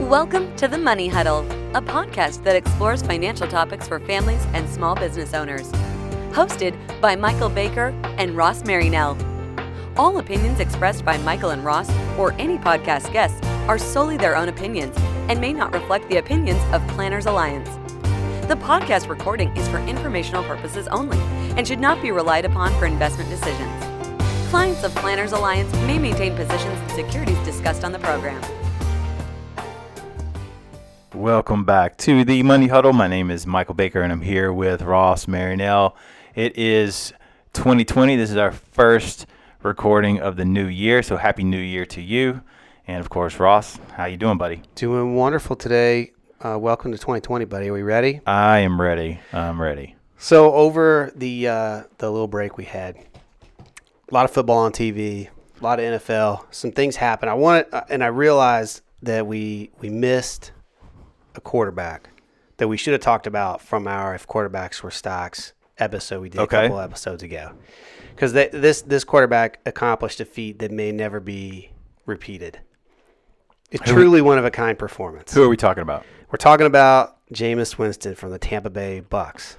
Welcome to the Money Huddle, a podcast that explores financial topics for families and small business owners. Hosted by Michael Baker and Ross Marinell. All opinions expressed by Michael and Ross or any podcast guests are solely their own opinions and may not reflect the opinions of Planners Alliance. The podcast recording is for informational purposes only and should not be relied upon for investment decisions. Clients of Planners Alliance may maintain positions in securities discussed on the program. Welcome back to the Money Huddle. My name is Michael Baker, and I'm here with Ross Marinell. It is 2020. This is our first recording of the new year, so Happy New Year to you. And, of course, Ross, how you doing, buddy? Doing wonderful today. Welcome to 2020, buddy. Are we ready? I am ready. I'm ready. So over the little break we had, a lot of football on TV, a lot of NFL. Some things happened. I realized that we missed a quarterback that we should have talked about from our If Quarterbacks Were Stocks episode we did a couple episodes ago. Because this quarterback accomplished a feat that may never be repeated. It's truly one-of-a-kind performance. Who are we talking about? We're talking about Jameis Winston from the Tampa Bay Bucks.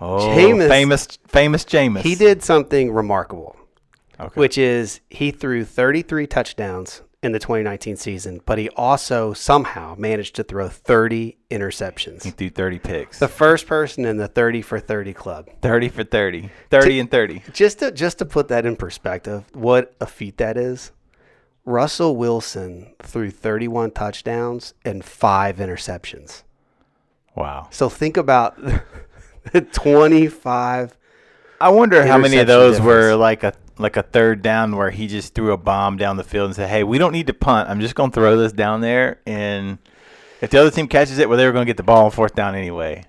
Oh, famous Jameis. He did something remarkable, which is he threw 33 touchdowns in the 2019 season, but he also somehow managed to throw 30 interceptions. He threw 30 picks. The first person in the 30 for 30 club. 30 for 30. 30 and 30. Just to put that in perspective, what a feat that is. Russell Wilson threw 31 touchdowns and 5 interceptions. Wow. So think about the 25. I wonder how many of those were like a third down where he just threw a bomb down the field and said, hey, we don't need to punt. I'm just going to throw this down there. And if the other team catches it, well, they were going to get the ball on fourth down anyway.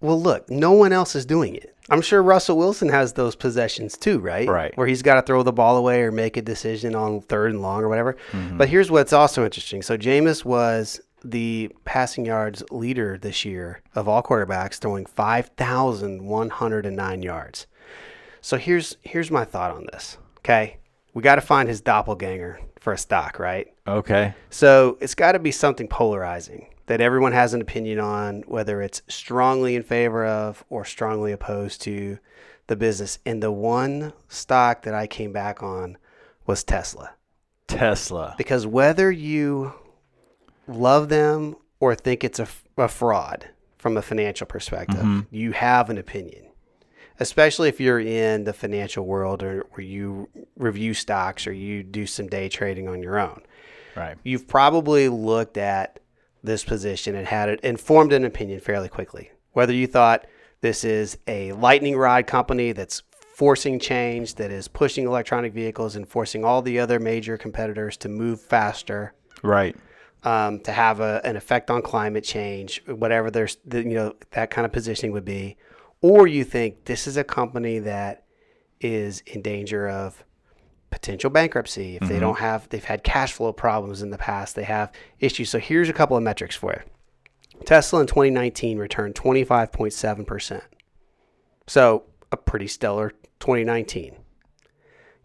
Well, look, no one else is doing it. I'm sure Russell Wilson has those possessions too, right? Right. Where he's got to throw the ball away or make a decision on third and long or whatever. Mm-hmm. But here's what's also interesting. So Jameis was the passing yards leader this year of all quarterbacks, throwing 5,109 yards. So here's my thought on this, okay? We got to find his doppelganger for a stock, right? Okay. So it's got to be something polarizing that everyone has an opinion on, whether it's strongly in favor of or strongly opposed to the business. And the one stock that I came back on was Tesla. Because whether you love them or think it's a fraud from a financial perspective, you have an opinion. Especially if you're in the financial world or where you review stocks or you do some day trading on your own. Right. You've probably looked at this position and had it and formed an opinion fairly quickly. Whether you thought this is a lightning rod company that's forcing change, that is pushing electronic vehicles and forcing all the other major competitors to move faster. Right. To have an effect on climate change, whatever that kind of positioning would be. Or you think this is a company that is in danger of potential bankruptcy. If they don't have, they've had cash flow problems in the past, they have issues. So here's a couple of metrics for you. Tesla in 2019 returned 25.7%. So a pretty stellar 2019.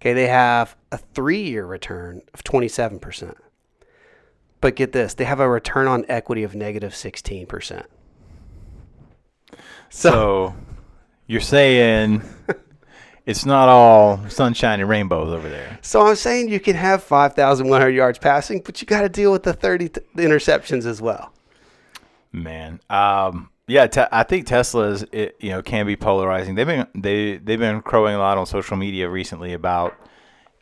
Okay, they have a 3-year return of 27%. But get this, they have a return on equity of negative 16%. So you're saying it's not all sunshine and rainbows over there. So I'm saying you can have 5,100 yards passing, but you got to deal with the 30 interceptions as well. Man, I think Tesla can be polarizing. They've been crowing a lot on social media recently about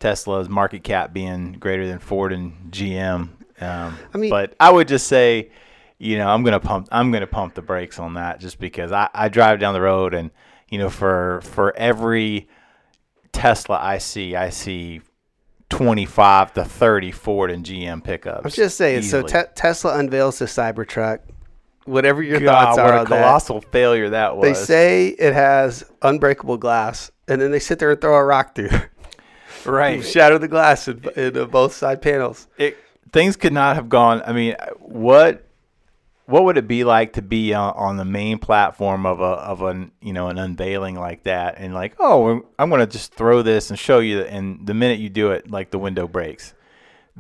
Tesla's market cap being greater than Ford and GM. But I would just say, I'm gonna pump the brakes on that just because I drive down the road and for every Tesla I see 25 to 30 Ford and GM pickups. I was just saying. Easily. So Tesla unveils the Cybertruck. Whatever your thoughts are on that. What a colossal failure that was. They say it has unbreakable glass, and then they sit there and throw a rock through. Right. Shatter the glass in both side panels. Things could not have gone. I mean, what would it be like to be on the main platform of an unveiling like that, and like, oh, I'm going to just throw this and show you, and the minute you do it, like the window breaks.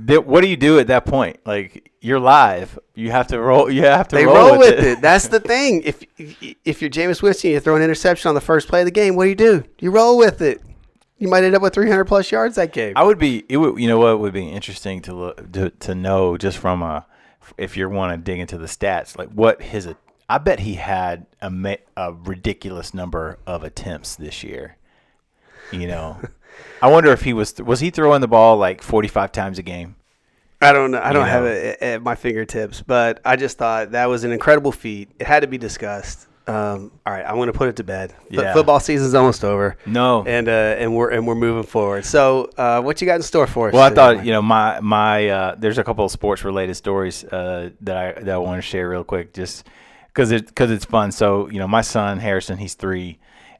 what do you do at that point? Like, you're live. You have to roll. You have to They roll with it. That's the thing. If you're Jameis Winston, you throw an interception on the first play of the game. What do? You roll with it. You might end up with 300 plus yards that game. You know what would be interesting to know just from if you want to dig into the stats, like I bet he had a ridiculous number of attempts this year. You know, I wonder if he was he throwing the ball like 45 times a game? I don't know. I don't have it at my fingertips, but I just thought that was an incredible feat. It had to be discussed. All right, I'm going to put it to bed. Yeah. Football season's almost over. No, and we're moving forward. So, what you got in store for us? Well, I thought my there's a couple of sports related stories that I want to share real quick, just because it's fun. So my son Harrison, he's 3,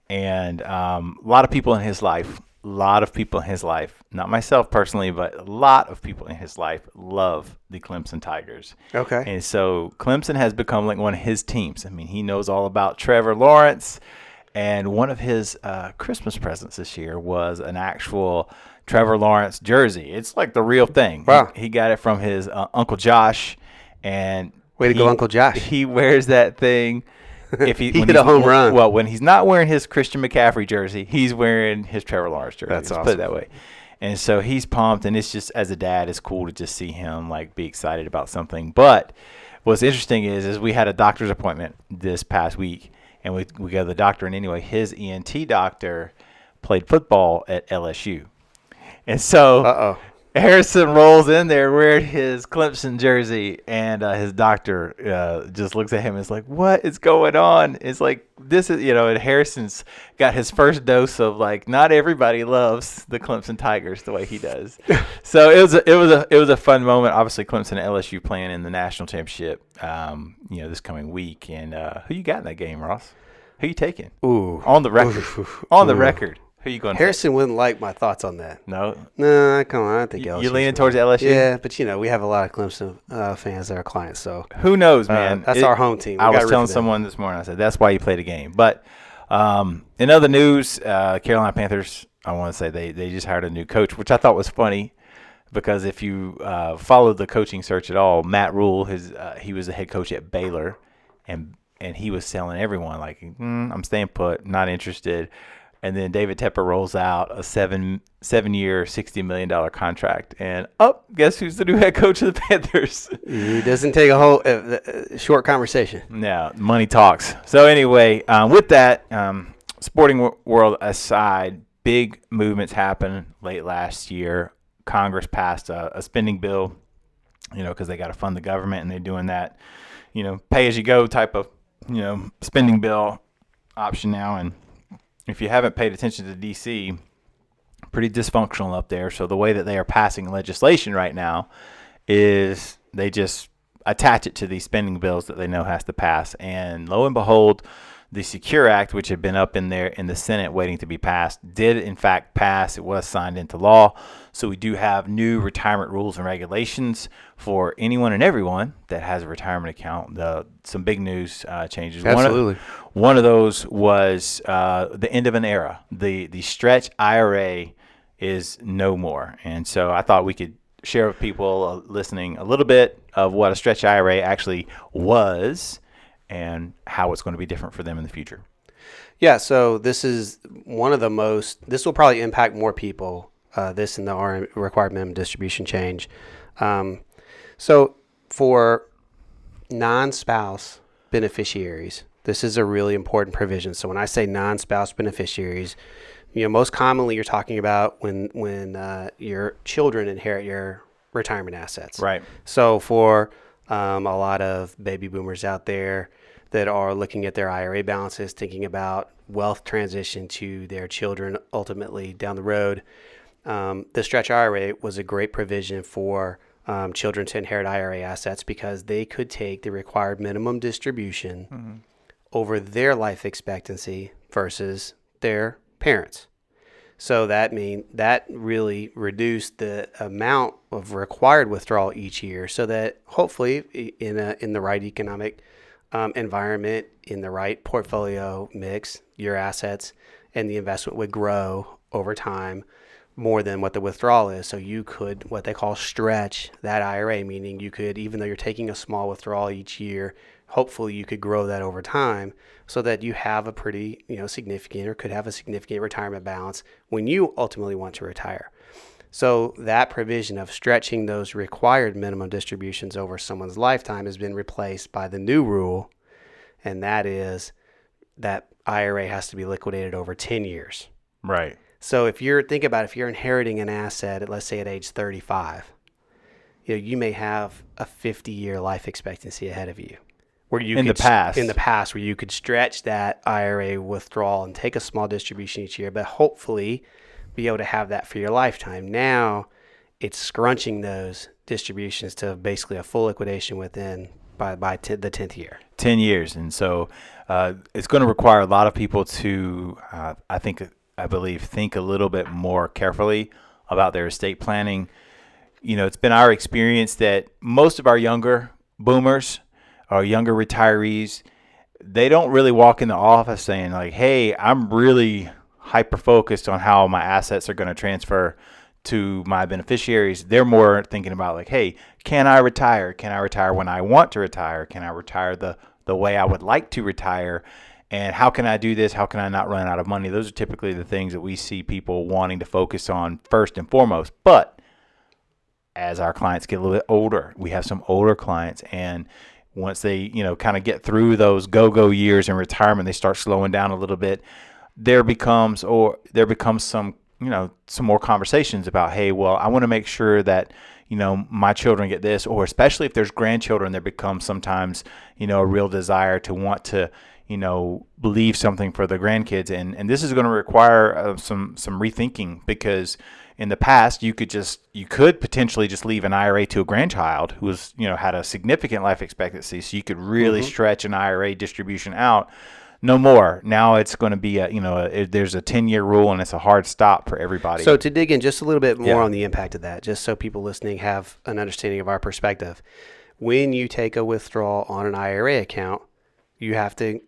and a lot of people in his life, not myself personally, but a lot of people in his life love the Clemson Tigers. Okay. And so Clemson has become like one of his teams. I mean, he knows all about Trevor Lawrence, and one of his Christmas presents this year was an actual Trevor Lawrence jersey. It's like the real thing. Wow. He got it from his Uncle Josh, and way to go, Uncle Josh. He wears that thing. If he hit a home run. Well, when he's not wearing his Christian McCaffrey jersey, he's wearing his Trevor Lawrence jersey. That's awesome. Put it that way. And so he's pumped, and it's just, as a dad, it's cool to just see him like be excited about something. But what's interesting is we had a doctor's appointment this past week, and we go to the doctor, and anyway, his ENT doctor played football at LSU. And so Harrison rolls in there wearing his Clemson jersey, and his doctor just looks at him and is like, what is going on? It's like, this is, and Harrison's got his first dose of like, not everybody loves the Clemson Tigers the way he does. So it was a fun moment. Obviously, Clemson and LSU playing in the national championship, this coming week. And who you got in that game, Ross? Who you taking? Ooh, on the record. On the record. Who you going to Harrison wouldn't like my thoughts on that. No? No, come on. I don't think LSU. You're leaning towards LSU? Yeah, but we have a lot of Clemson fans that are clients. So who knows, man? That's our home team. I was telling someone this morning, I said, that's why you play the game. But in other news, Carolina Panthers, I want to say they just hired a new coach, which I thought was funny because if you followed the coaching search at all, Matt Rule, he was the head coach at Baylor, and he was telling everyone, like, I'm staying put, not interested. And then David Tepper rolls out a 7-year, $60 million contract. And, guess who's the new head coach of the Panthers? It doesn't take a whole short conversation. No, money talks. So anyway, with that, sporting world aside, big movements happened late last year. Congress passed a spending bill, because they got to fund the government, and they're doing that, pay-as-you-go type of, spending bill option now. And if you haven't paid attention to D.C., pretty dysfunctional up there. So the way that they are passing legislation right now is they just attach it to these spending bills that they know has to pass. And lo and behold, the Secure Act, which had been up in there in the Senate waiting to be passed, did in fact pass. It was signed into law. So we do have new retirement rules and regulations for anyone and everyone that has a retirement account. Some big news changes. Absolutely. One of those was the end of an era. The Stretch IRA is no more. And so I thought we could share with people listening a little bit of what a Stretch IRA actually was and how it's going to be different for them in the future. Yeah, so this is one of the this will probably impact more people, this and the required minimum distribution change. So for non-spouse beneficiaries, this is a really important provision. So when I say non-spouse beneficiaries, most commonly you're talking about when your children inherit your retirement assets. Right. So for a lot of baby boomers out there that are looking at their IRA balances, thinking about wealth transition to their children ultimately down the road, the Stretch IRA was a great provision for children to inherit IRA assets because they could take the required minimum distribution over their life expectancy versus their parents. So that really reduced the amount of required withdrawal each year, so that hopefully in the right economic environment, in the right portfolio mix, your assets and the investment would grow over time more than what the withdrawal is. So you could, what they call stretch that IRA, meaning you could, even though you're taking a small withdrawal each year, hopefully you could grow that over time so that you have a pretty, significant, or could have a significant retirement balance when you ultimately want to retire. So that provision of stretching those required minimum distributions over someone's lifetime has been replaced by the new rule, and that is that IRA has to be liquidated over 10 years. Right. So if you're inheriting an asset at, let's say, at age 35, you may have a 50-year life expectancy ahead of you. Where you in the past, where you could stretch that IRA withdrawal and take a small distribution each year, but hopefully be able to have that for your lifetime. Now it's scrunching those distributions to basically a full liquidation within by the 10th year. 10 years. And so it's going to require a lot of people to, I believe, think a little bit more carefully about their estate planning. It's been our experience that most of our younger boomers, our younger retirees, they don't really walk in the office saying like, hey, I'm really hyper-focused on how my assets are going to transfer to my beneficiaries. They're more thinking about like, hey, can I retire? Can I retire when I want to retire? Can I retire the way I would like to retire? And how can I do this? How can I not run out of money? Those are typically the things that we see people wanting to focus on first and foremost. But as our clients get a little bit older, we have some older clients, and once they, kind of get through those go-go years in retirement, they start slowing down a little bit. There becomes some, some more conversations about, hey, well, I want to make sure that, my children get this, or especially if there's grandchildren, there becomes sometimes, a real desire to want to, leave something for the grandkids. And this is going to require some rethinking, because in the past, you could potentially just leave an IRA to a grandchild who was, had a significant life expectancy. So you could really stretch an IRA distribution out. No more. Now it's going to be there's a 10-year rule, and it's a hard stop for everybody. So to dig in just a little bit more on the impact of that, just so people listening have an understanding of our perspective, when you take a withdrawal on an IRA account, you have to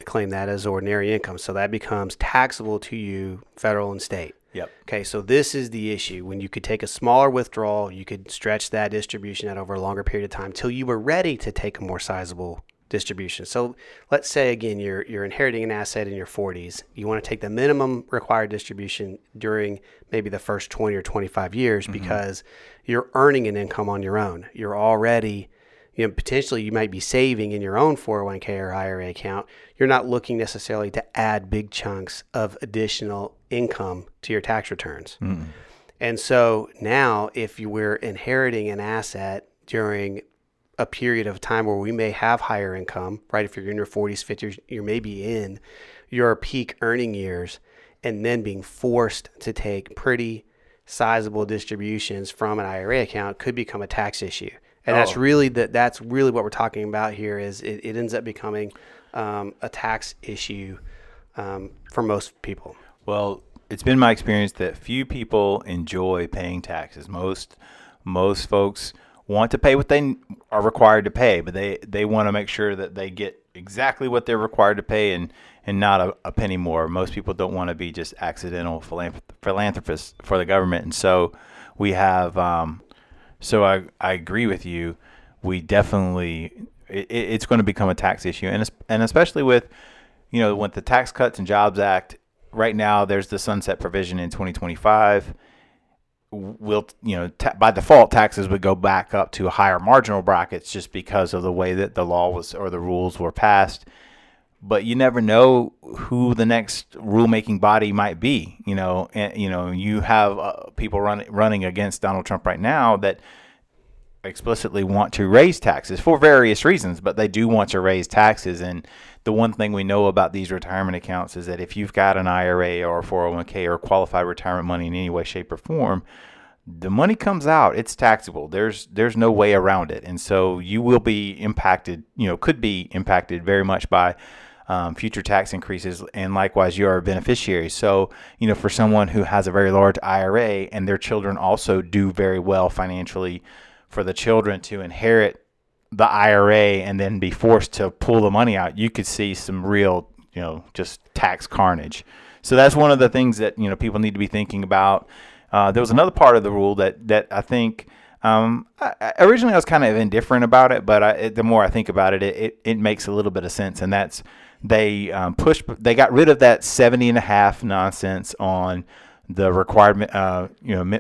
claim that as ordinary income. So that becomes taxable to you, federal and state. Yep. Okay, so this is the issue. When you could take a smaller withdrawal, you could stretch that distribution out over a longer period of time till you were ready to take a more sizable distribution. So let's say, again, you're inheriting an asset in your 40s. You want to take the minimum required distribution during maybe the first 20 or 25 years because you're earning an income on your own. You're already, potentially you might be saving in your own 401k or IRA account. You're not looking necessarily to add big chunks of additional income to your tax returns. And so now if you were inheriting an asset during a period of time where we may have higher income, right? If you're in your 40s, 50s, you're maybe in your peak earning years, and then being forced to take pretty sizable distributions from an IRA account could become a tax issue. And that's really what we're talking about here. Is it ends up becoming a tax issue for most people. Well, it's been my experience that few people enjoy paying taxes. Most folks want to pay what they are required to pay, but they want to make sure that they get exactly what they're required to pay and not a penny more. Most people don't want to be just accidental philanthropists for the government. And so we have, I agree with you. We definitely, it's going to become a tax issue. And especially with, with the Tax Cuts and Jobs Act, right now there's the sunset provision in 2025. By default, taxes would go back up to higher marginal brackets just because of the way that the law was or the rules were passed. But you never know who the next rulemaking body might be. You have people running against Donald Trump right now that explicitly want to raise taxes for various reasons, but they do want to raise taxes. And the one thing we know about these retirement accounts is that if you've got an IRA or a 401k or qualified retirement money in any way, shape, or form, the money comes out. It's taxable. There's no way around it. And so you will be impacted, could be impacted very much by future tax increases. And likewise, you're a beneficiary. So, for someone who has a very large IRA and their children also do very well financially, for the children to inherit the IRA and then be forced to pull the money out, you could see some real, just tax carnage. So that's one of the things that, people need to be thinking about. There was another part of the rule that I think originally I was kind of indifferent about it, but the more I think about it, it makes a little bit of sense, and that's they got rid of that 70.5 nonsense on the required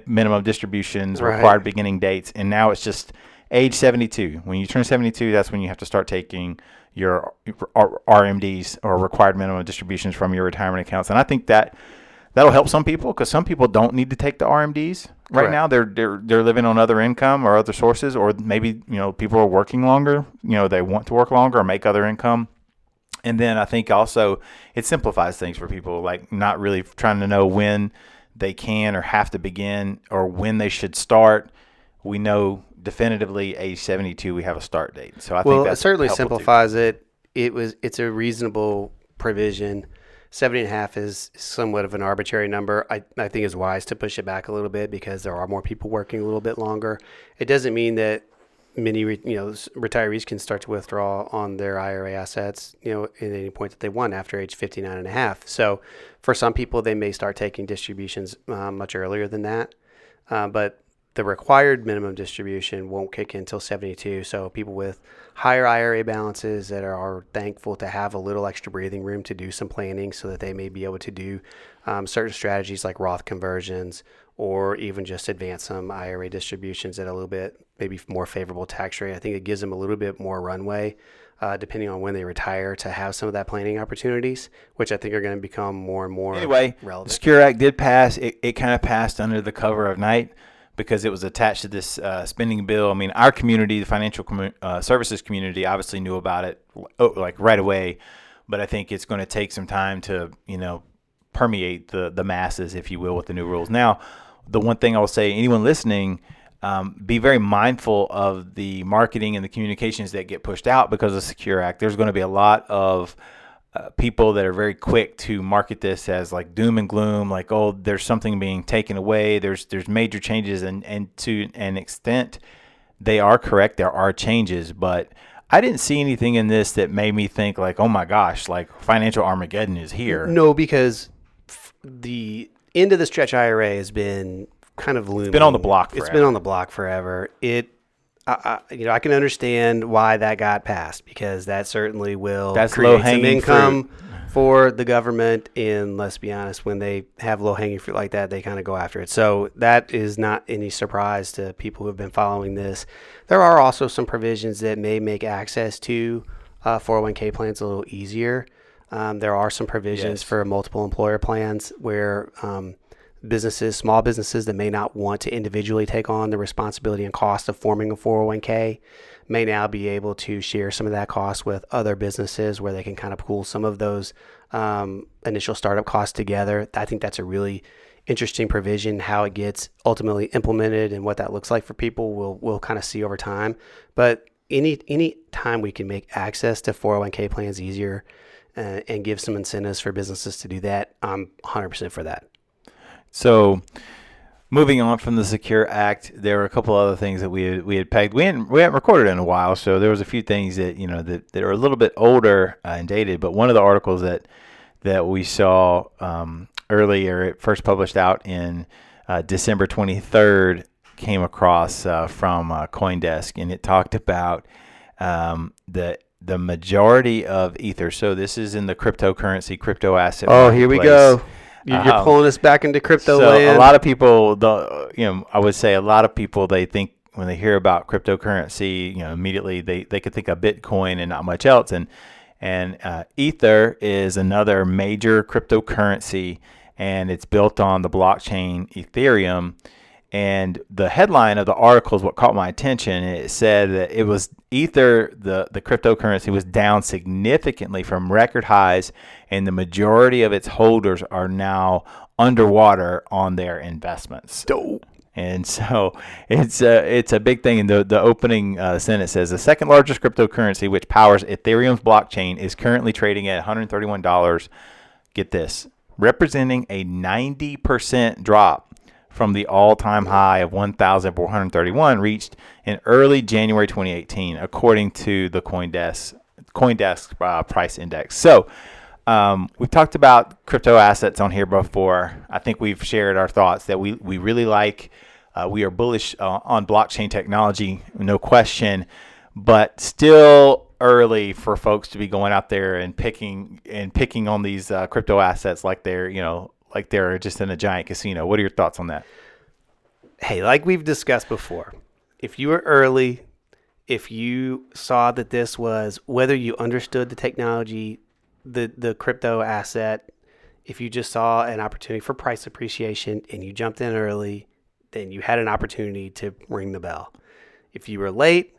minimum distributions, required beginning dates, and now it's just age 72. When you turn 72, that's when you have to start taking your RMDs, or required minimum distributions, from your retirement accounts, and I think that'll help some people, because some people don't need to take the RMDs right now. They're living on other income or other sources, or maybe people are working longer. They want to work longer or make other income. And then I think also it simplifies things for people, like not really trying to know when they can or have to begin, or when they should start. We know definitively age 72 we have a start date. So I think that it certainly simplifies it. It's a reasonable provision. 70.5 is somewhat of an arbitrary number. I think it's wise to push it back a little bit, because there are more people working a little bit longer. It doesn't mean that many retirees can start to withdraw on their IRA assets at any point that they want after age 59.5. So for some people, they may start taking distributions much earlier than that, but the required minimum distribution won't kick in until 72. So people with higher IRA balances that are thankful to have a little extra breathing room to do some planning, so that they may be able to do certain strategies like Roth conversions, or even just advance some IRA distributions at a little bit maybe more favorable tax rate. I think it gives them a little bit more runway, depending on when they retire, to have some of that planning opportunities, which I think are going to become more and more relevant. The Secure Act did pass. It kind of passed under the cover of night, because it was attached to this spending bill. I mean, our community, the financial services community, obviously knew about it like right away, but I think it's going to take some time to permeate the masses, if you will, with the new rules. Now, the one thing I will say, anyone listening, be very mindful of the marketing and the communications that get pushed out because of the Secure Act. There's going to be a lot of people that are very quick to market this as like doom and gloom, like, oh, there's something being taken away. There's major changes, and to an extent, they are correct. There are changes, but I didn't see anything in this that made me think like, oh my gosh, like financial Armageddon is here. No, because the end of the Stretch IRA has been kind of looming. It's been on the block forever. It's been on the block forever. I can understand why that got passed, because that certainly will create some income for the government. And let's be honest, when they have low-hanging fruit like that, they kind of go after it. So that is not any surprise to people who have been following this. There are also some provisions that may make access to 401k plans a little easier. There are some provisions for multiple employer plans where small businesses that may not want to individually take on the responsibility and cost of forming a 401k may now be able to share some of that cost with other businesses, where they can kind of pool some of those initial startup costs together. I think that's a really interesting provision. How it gets ultimately implemented and what that looks like for people, we'll kind of see over time. But any time we can make access to 401k plans easier and give some incentives for businesses to do that, I'm 100% for that. So, moving on from the Secure Act, there were a couple other things that we had pegged. We hadn't recorded in a while, so there was a few things that that are a little bit older and dated. But one of the articles that we saw earlier, it first published out in December 23rd, came across from CoinDesk, and it talked about the majority of Ether. So this is in the cryptocurrency, crypto asset. Oh, here we go. You're pulling us back into crypto land. A lot of people, I would say a lot of people, they think when they hear about cryptocurrency, immediately they could think of Bitcoin and not much else. And Ether is another major cryptocurrency, and it's built on the blockchain Ethereum. And the headline of the article is what caught my attention. It said that it was Ether, the cryptocurrency, was down significantly from record highs, and the majority of its holders are now underwater on their investments. Dope. And so it's a big thing. And the opening sentence says, the second largest cryptocurrency, which powers Ethereum's blockchain, is currently trading at $131. Get this, representing a 90% drop from the all-time high of 1,431 reached in early January 2018, according to the CoinDesk price index. So We've talked about crypto assets on here before. I think we've shared our thoughts that we really like. We are bullish on blockchain technology, no question, but still early for folks to be going out there and picking on these crypto assets like they're just in a giant casino. What are your thoughts on that? Hey, like we've discussed before, if you were early, if you saw that this was, whether you understood the technology, the crypto asset, if you just saw an opportunity for price appreciation and you jumped in early, then you had an opportunity to ring the bell. If you were late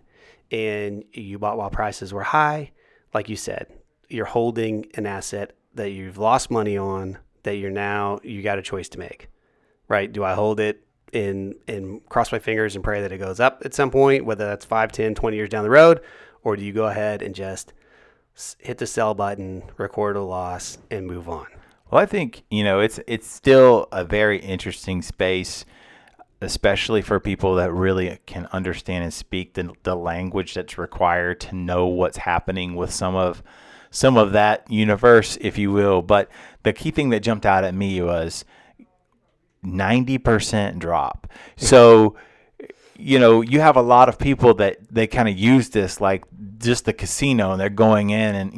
and you bought while prices were high, like you said, you're holding an asset that you've lost money on that you got a choice to make, right? Do I hold it and cross my fingers and pray that it goes up at some point, whether that's 5, 10, 20 years down the road, or do you go ahead and just hit the sell button, record a loss, and move on? Well, I think, it's still a very interesting space, especially for people that really can understand and speak the language that's required to know what's happening with some of that universe, if you will. But the key thing that jumped out at me was 90% drop. So, you have a lot of people that they kind of use this like just the casino, and they're going in and,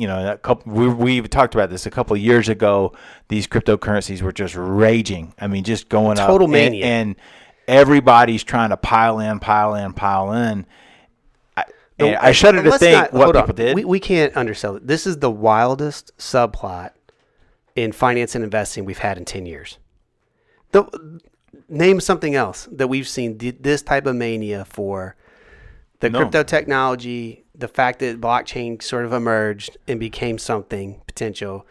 we've talked about this a couple of years ago. These cryptocurrencies were just raging. I mean, just going up. Total mania. And everybody's trying to pile in. I shudder to think what people did. We can't undersell it. This is the wildest subplot in finance and investing we've had in 10 years. Name something else that we've seen this type of mania for. The crypto technology, the fact that blockchain sort of emerged and became something potential,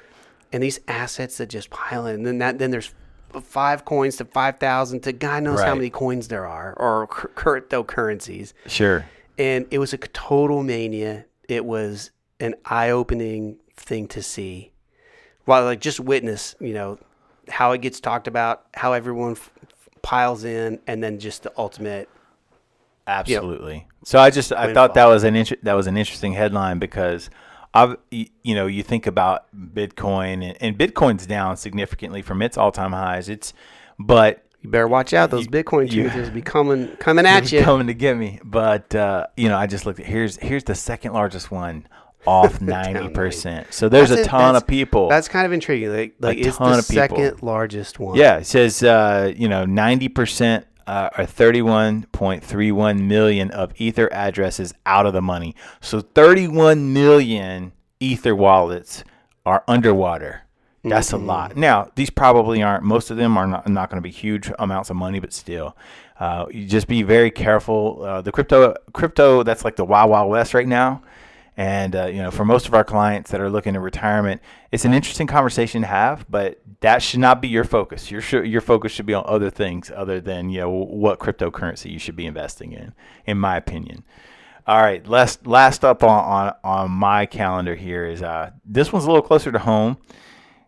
and these assets that just pile in. And then there's 5 coins to 5,000 to God knows how many coins there are, or cryptocurrencies. Sure. And it was a total mania. It was an eye-opening thing to see. While just witness, how it gets talked about, how everyone piles in, and then just the ultimate. Absolutely. So I thought that was an interesting headline because you think about Bitcoin, and Bitcoin's down significantly from its all-time highs. But you better watch out; those Bitcoin traders be coming at you, coming to get me. But I just looked at here's the second largest one, off 90%. So there's a ton of people. That's kind of intriguing. Like it's the second largest one. Yeah, it says 90%. Are 31.31 million of Ether addresses out of the money. So 31 million Ether wallets are underwater. That's a lot. Now, these probably aren't, most of them are not going to be huge amounts of money, but still, you just be very careful. The crypto, that's like the Wild Wild West right now. And, for most of our clients that are looking at retirement, it's an interesting conversation to have, but that should not be your focus. Your focus should be on other things other than, what cryptocurrency you should be investing in my opinion. All right. Last up on my calendar here is, this one's a little closer to home.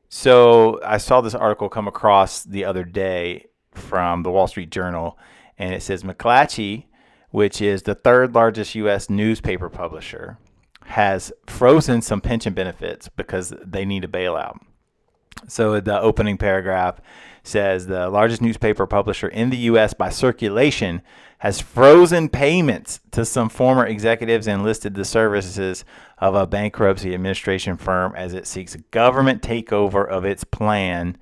So I saw this article come across the other day from the Wall Street Journal, and it says McClatchy, which is the third largest U.S. newspaper publisher, has frozen some pension benefits because they need a bailout. So the opening paragraph says the largest newspaper publisher in the U.S. by circulation has frozen payments to some former executives and listed the services of a bankruptcy administration firm as it seeks government takeover of its plan,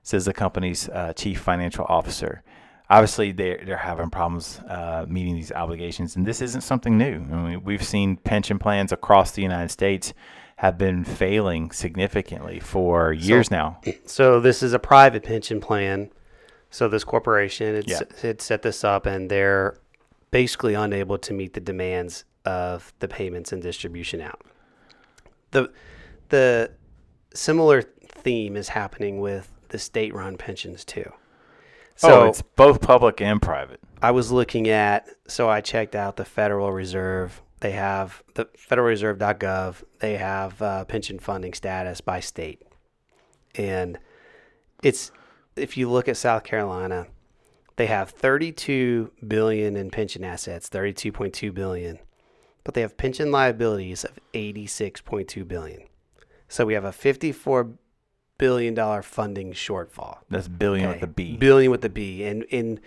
says the company's chief financial officer. Obviously, they're having problems meeting these obligations, and this isn't something new. I mean, we've seen pension plans across the United States have been failing significantly for years now. So this is a private pension plan. So this corporation, it set this up, and they're basically unable to meet the demands of the payments and distribution out. The similar theme is happening with the state-run pensions too. So it's both public and private. I was looking at, so I checked out the Federal Reserve. They have the federalreserve.gov. They have pension funding status by state. And if you look at South Carolina, they have $32 billion in pension assets, $32.2 billion, but they have pension liabilities of $86.2 billion. So we have a $54 billion funding shortfall. That's billion with the B. Billion with the B. And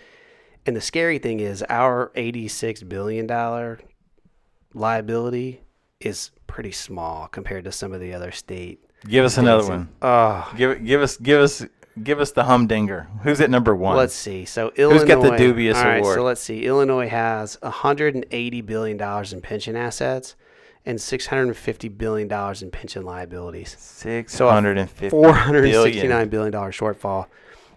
the scary thing is our $86 billion liability is pretty small compared to some of the other state. Give us another one. Give us the humdinger. Who's at number one? Let's see. So Illinois. Who's got the dubious all right, award? So let's see. Illinois has $180 billion in pension assets and $650 billion in pension liabilities. $469 billion shortfall.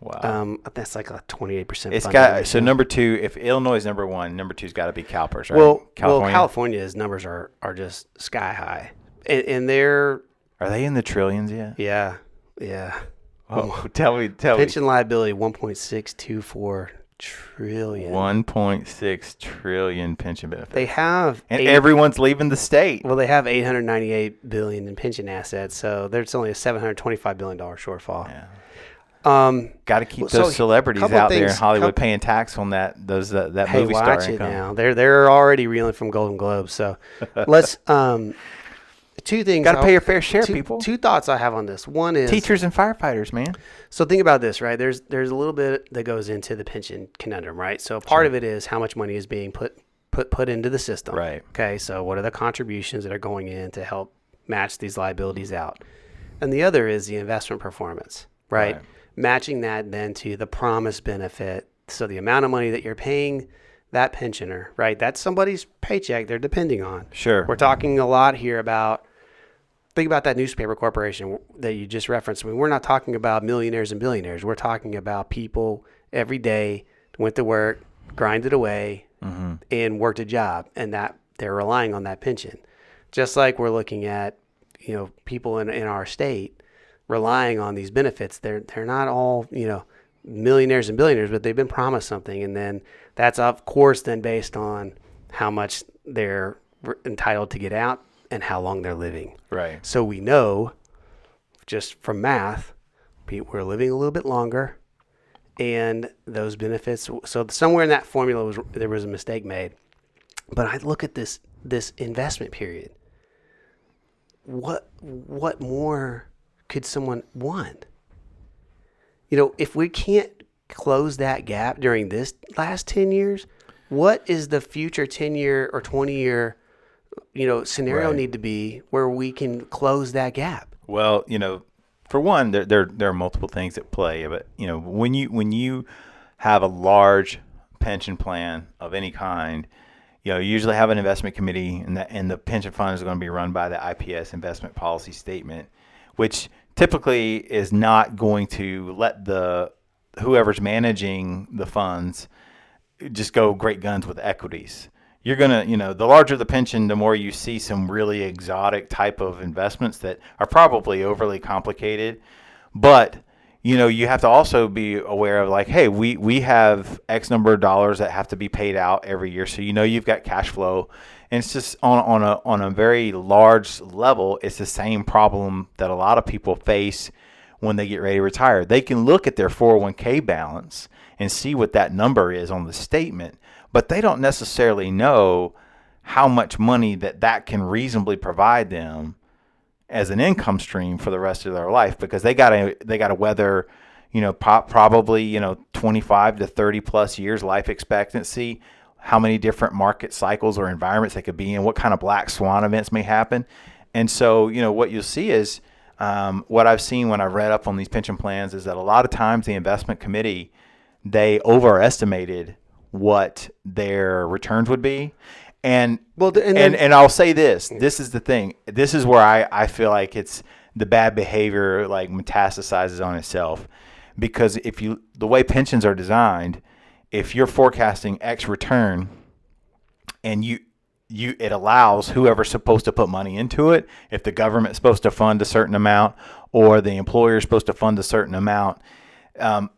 Wow. That's like a 28%. It's got so number two. If Illinois is number one, number two's got to be CalPERS, right? Well, California's numbers are just sky high, and they're. Are they in the trillions yet? Yeah. Oh, tell me. Pension liability 1.624 trillion. 1.6 trillion pension benefits. They have, and everyone's leaving the state. Well, they have $898 billion in pension assets, so there's only a $725 billion shortfall. Yeah. Got to keep those celebrities out there in Hollywood paying tax on that movie star watch income. It now. They're already reeling from Golden Globes. So let's two things. Got to pay your fair share, people. Two thoughts I have on this. One is teachers and firefighters, man. So think about this, right? There's a little bit that goes into the pension conundrum, right? So part of it is how much money is being put into the system. Right. Okay. So what are the contributions that are going in to help match these liabilities out? And the other is the investment performance, right? Matching that then to the promised benefit. So the amount of money that you're paying that pensioner, right? That's somebody's paycheck they're depending on. Sure. We're talking a lot here about, think about that newspaper corporation that you just referenced. I mean, we're not talking about millionaires and billionaires. We're talking about people every day went to work, grinded away, and worked a job, and that they're relying on that pension. Just like we're looking at, people in our state relying on these benefits. They're not all, millionaires and billionaires, but they've been promised something. And then that's, of course, then based on how much they're entitled to get out and how long they're living. Right. So we know just from math, we're living a little bit longer, and those benefits. So somewhere in that formula there was a mistake made. But I look at this investment period. What more could someone want? If we can't close that gap during this last 10 years, what is the future 10-year or 20-year, scenario need to be where we can close that gap? Well, for one, there are multiple things at play, but when you have a large pension plan of any kind, you usually have an investment committee, and the pension fund is going to be run by the IPS investment policy statement, which typically is not going to let whoever's managing the funds just go great guns with equities. You're going to, the larger the pension, the more you see some really exotic type of investments that are probably overly complicated. But, you have to also be aware of like, hey, we have X number of dollars that have to be paid out every year. So, you've got cash flow. And it's just on a very large level, it's the same problem that a lot of people face when they get ready to retire. They can look at their 401k balance and see what that number is on the statement, but they don't necessarily know how much money that can reasonably provide them as an income stream for the rest of their life, because they gotta weather, probably 25 to 30 plus years life expectancy. How many different market cycles or environments they could be in, what kind of black swan events may happen. And so, what you'll see is what I've seen when I've read up on these pension plans is that a lot of times the investment committee, they overestimated what their returns would be. And and I'll say this is the thing. This is where I feel like it's the bad behavior like metastasizes on itself. Because the way pensions are designed, if you're forecasting X return and it allows whoever's supposed to put money into it, if the government's supposed to fund a certain amount or the employer is supposed to fund a certain amount,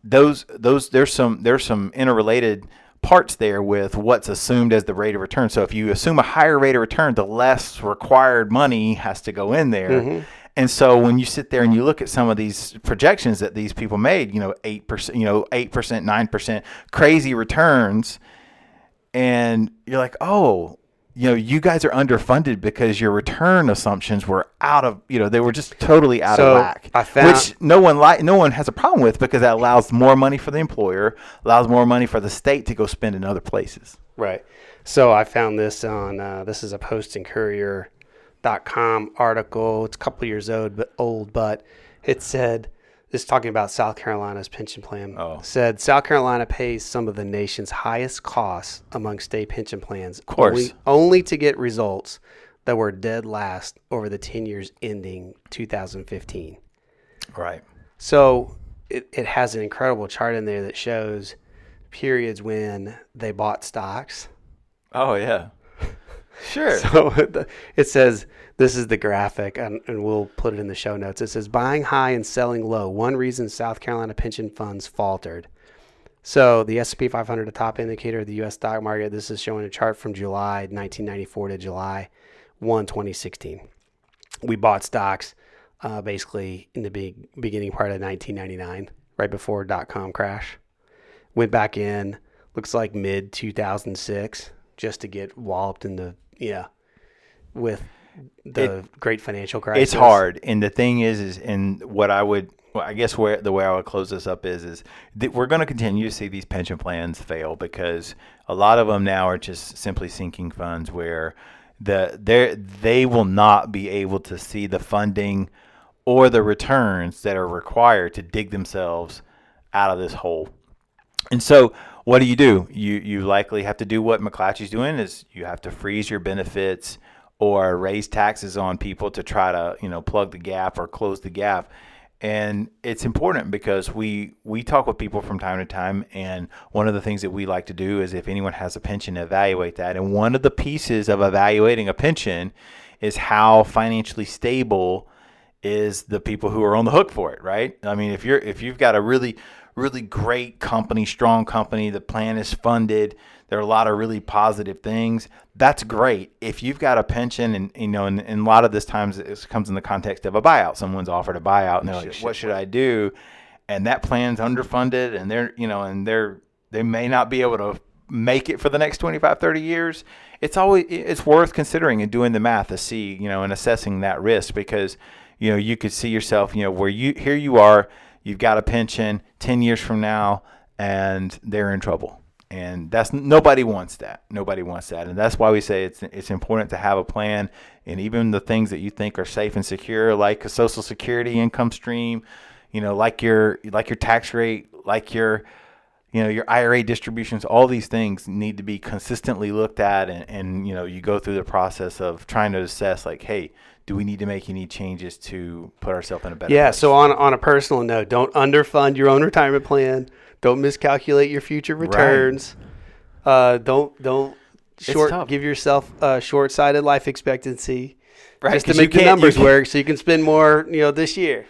there's some interrelated parts there with what's assumed as the rate of return. So if you assume a higher rate of return, the less required money has to go in there. Mm-hmm. And so when you sit there and you look at some of these projections that these people made, 8%, 8%, 9%, crazy returns, and you're like, oh, you guys are underfunded because your return assumptions were out of, they were just totally out of whack. Which no one has a problem with, because that allows more money for the employer, allows more money for the state to go spend in other places. Right. So I found this on this is a postandcourier.com article. It's a couple years old, but it said, this is talking about South Carolina's pension plan. Said South Carolina pays some of the nation's highest costs among state pension plans. Of course. Only to get results that were dead last over the 10 years ending 2015. Right. So it has an incredible chart in there that shows periods when they bought stocks. Oh, yeah. Sure. So it says, this is the graphic, and we'll put it in the show notes. It says, buying high and selling low. One reason South Carolina pension funds faltered. So the S&P 500, a top indicator of the U.S. stock market, this is showing a chart from July 1994 to July 1, 2016. We bought stocks basically in the beginning part of 1999, right before .com crash. Went back in, looks like mid-2006, just to get walloped in the, with the great financial crisis. It's hard. And the thing is and what I would, I guess the way I would close this up is that we're going to continue to see these pension plans fail, because a lot of them now are just simply sinking funds where they will not be able to see the funding or the returns that are required to dig themselves out of this hole. And so what do? You likely have to do what McClatchy's doing, is you have to freeze your benefits or raise taxes on people to try to, plug the gap or close the gap. And it's important because we talk with people from time to time, and one of the things that we like to do is, if anyone has a pension, evaluate that. And one of the pieces of evaluating a pension is how financially stable is the people who are on the hook for it, right? I mean, if you've got a really great company, strong company, the plan is funded, there are a lot of really positive things, that's great. If you've got a pension, and and a lot of this times it comes in the context of a buyout. Someone's offered a buyout and they're like, what should I do? And that plan's underfunded, and they may not be able to make it for the next 25, 30 years. It's worth considering and doing the math to see, and assessing that risk, because you could see yourself, where you are, you've got a pension 10 years from now, and they're in trouble. And nobody wants that. Nobody wants that. And that's why we say it's important to have a plan. And even the things that you think are safe and secure, like a Social Security income stream, like your tax rate, like your IRA distributions, all these things need to be consistently looked at. And you go through the process of trying to assess, like, hey, do we need to make any changes to put ourselves in a better place? So on a personal note, don't underfund your own retirement plan. Don't miscalculate your future returns. Right. Don't give yourself a short-sighted life expectancy, right? Just to make the numbers work, so you can spend more, this year.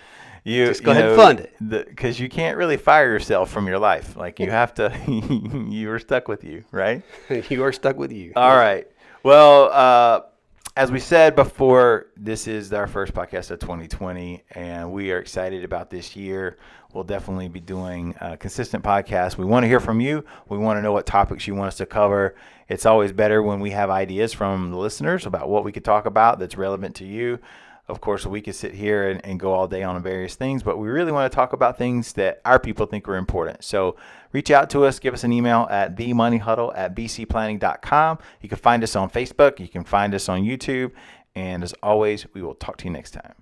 Just go ahead and fund it, because you can't really fire yourself from your life. Like, you have to. You are stuck with you, right? You are stuck with you. All right. Well, as we said before, this is our first podcast of 2020, and we are excited about this year. We'll definitely be doing a consistent podcast. We want to hear from you. We want to know what topics you want us to cover. It's always better when we have ideas from the listeners about what we could talk about that's relevant to you. Of course, we could sit here and go all day on various things, but we really want to talk about things that our people think are important. So reach out to us. Give us an email at themoneyhuddle@bcplanning.com. You can find us on Facebook. You can find us on YouTube. And as always, we will talk to you next time.